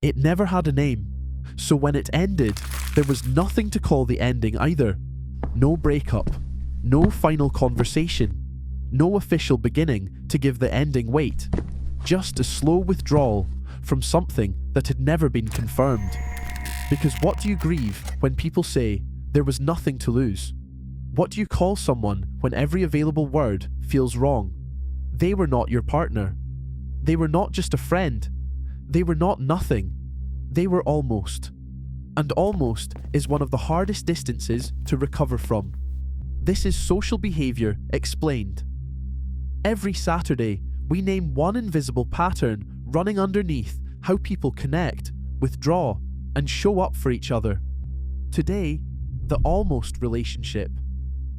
It never had a name, so when it ended, there was nothing to call the ending either. No breakup, no final conversation, no official beginning to give the ending weight. Just a slow withdrawal from something that had never been confirmed. Because what do you grieve when people say there was nothing to lose? What do you call someone when every available word feels wrong? They were not your partner. They were not just a friend. They were not nothing. They were almost. And almost is one of the hardest distances to recover from. This is Social Behaviour Explained. Every Saturday, we name one invisible pattern running underneath how people connect, withdraw, and show up for each other. Today, the almost relationship.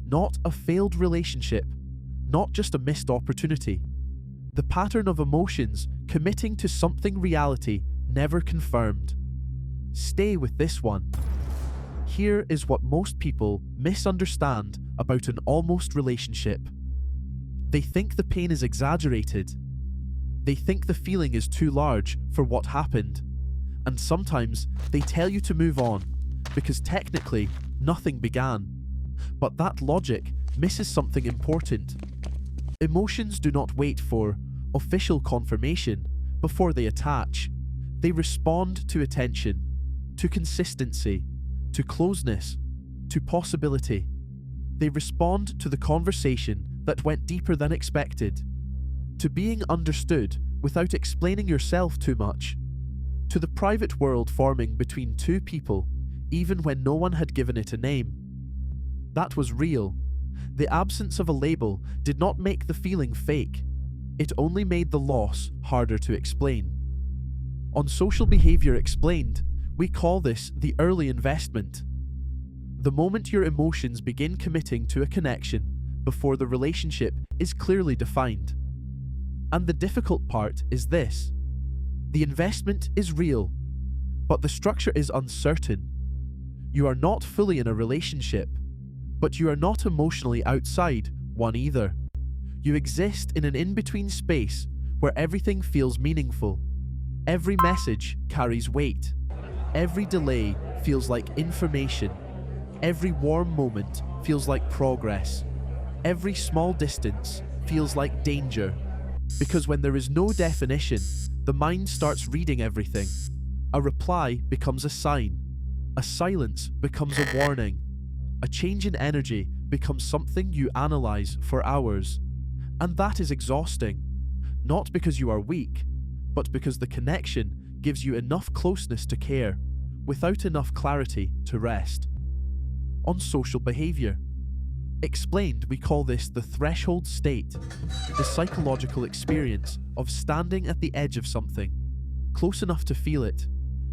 Not a failed relationship, not just a missed opportunity. The pattern of emotions committing to something reality never confirmed. Stay with this one. Here is what most people misunderstand about an almost relationship. They think the pain is exaggerated. They think the feeling is too large for what happened. And sometimes they tell you to move on because technically nothing began. But that logic misses something important. Emotions do not wait for official confirmation before they attach. They respond to attention, to consistency, to closeness, to possibility. They respond to the conversation that went deeper than expected, to being understood without explaining yourself too much, to the private world forming between two people, even when no one had given it a name. That was real. The absence of a label did not make the feeling fake. It only made the loss harder to explain. On Social Behaviour Explained, we call this the early investment. The moment your emotions begin committing to a connection before the relationship is clearly defined. And the difficult part is this. The investment is real, but the structure is uncertain. You are not fully in a relationship, but you are not emotionally outside one either. You exist in an in-between space where everything feels meaningful. Every message carries weight. Every delay feels like information. Every warm moment feels like progress. Every small distance feels like danger. Because when there is no definition, the mind starts reading everything. A reply becomes a sign. A silence becomes a warning. A change in energy becomes something you analyze for hours. And that is exhausting. Not because you are weak, but because the connection gives you enough closeness to care, without enough clarity to rest. On Social Behaviour Explained, we call this the threshold state, the psychological experience of standing at the edge of something, close enough to feel it,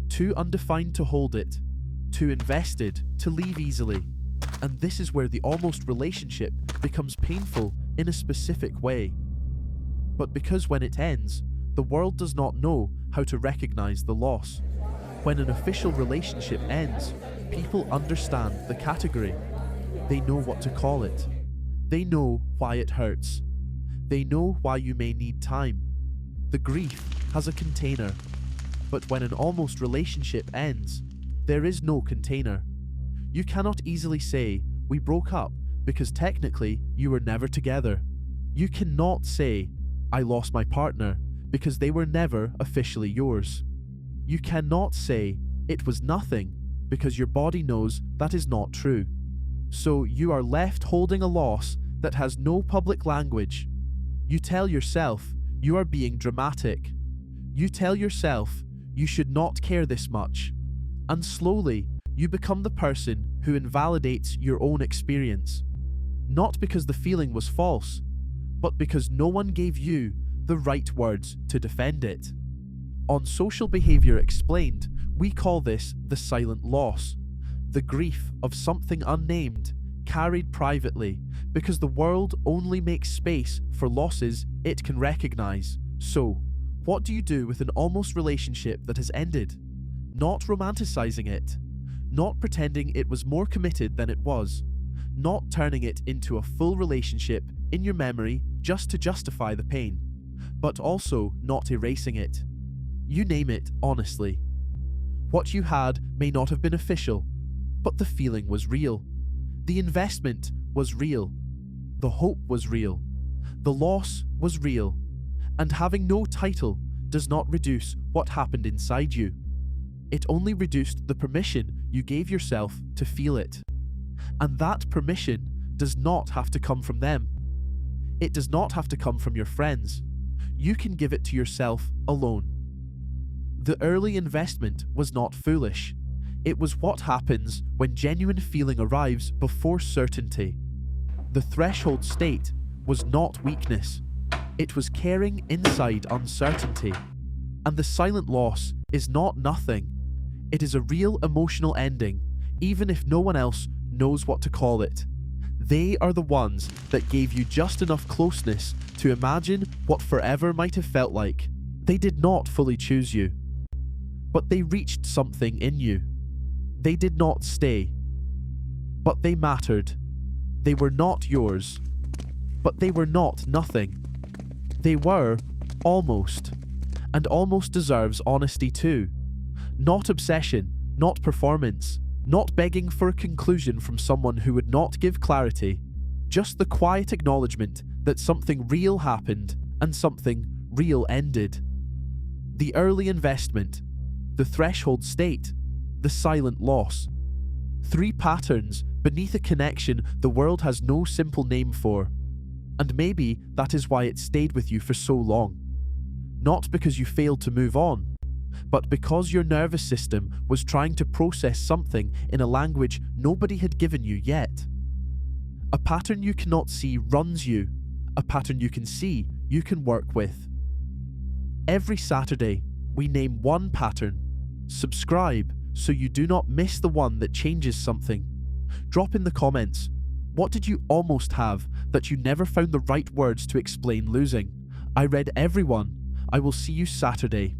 too undefined to hold it, too invested to leave easily. And this is where the almost relationship becomes painful in a specific way. But because when it ends, the world does not know how to recognize the loss. When an official relationship ends, people understand the category. They know what to call it. They know why it hurts. They know why you may need time. The grief has a container. But when an almost relationship ends, there is no container. You cannot easily say, "We broke up," because technically you were never together. You cannot say, "I lost my partner," because they were never officially yours. You cannot say, "It was nothing," because your body knows that is not true. So you are left holding a loss that has no public language. You tell yourself you are being dramatic. You tell yourself you should not care this much. And slowly, you become the person who invalidates your own experience. Not because the feeling was false, but because no one gave you the right words to defend it. On Social Behaviour Explained, we call this the silent loss, the grief of something unnamed, carried privately, because the world only makes space for losses it can recognize. So, what do you do with an almost relationship that has ended? Not romanticizing it, not pretending it was more committed than it was, not turning it into a full relationship in your memory just to justify the pain, but also not erasing it. You name it honestly. What you had may not have been official, but the feeling was real. The investment was real. The hope was real. The loss was real. And having no title does not reduce what happened inside you. It only reduced the permission you gave yourself to feel it. And that permission does not have to come from them. It does not have to come from your friends. You can give it to yourself alone. The early investment was not foolish. It was what happens when genuine feeling arrives before certainty. The threshold state was not weakness. It was caring inside uncertainty. And the silent loss is not nothing. It is a real emotional ending, even if no one else knows what to call it. They are the ones that gave you just enough closeness to imagine what forever might have felt like. They did not fully choose you, but they reached something in you. They did not stay, but they mattered. They were not yours, but they were not nothing. They were almost, and almost deserves honesty too. Not obsession, not performance, not begging for a conclusion from someone who would not give clarity. Just the quiet acknowledgement that something real happened and something real ended. The early investment, the threshold state, the silent loss. 3 patterns beneath a connection the world has no simple name for. And maybe that is why it stayed with you for so long. Not because you failed to move on, but because your nervous system was trying to process something in a language nobody had given you yet. A pattern you cannot see runs you. A pattern you can see, you can work with. Every Saturday, we name one pattern. Subscribe so you do not miss the one that changes something. Drop in the comments, what did you almost have that you never found the right words to explain losing? I read every one. I will see you Saturday.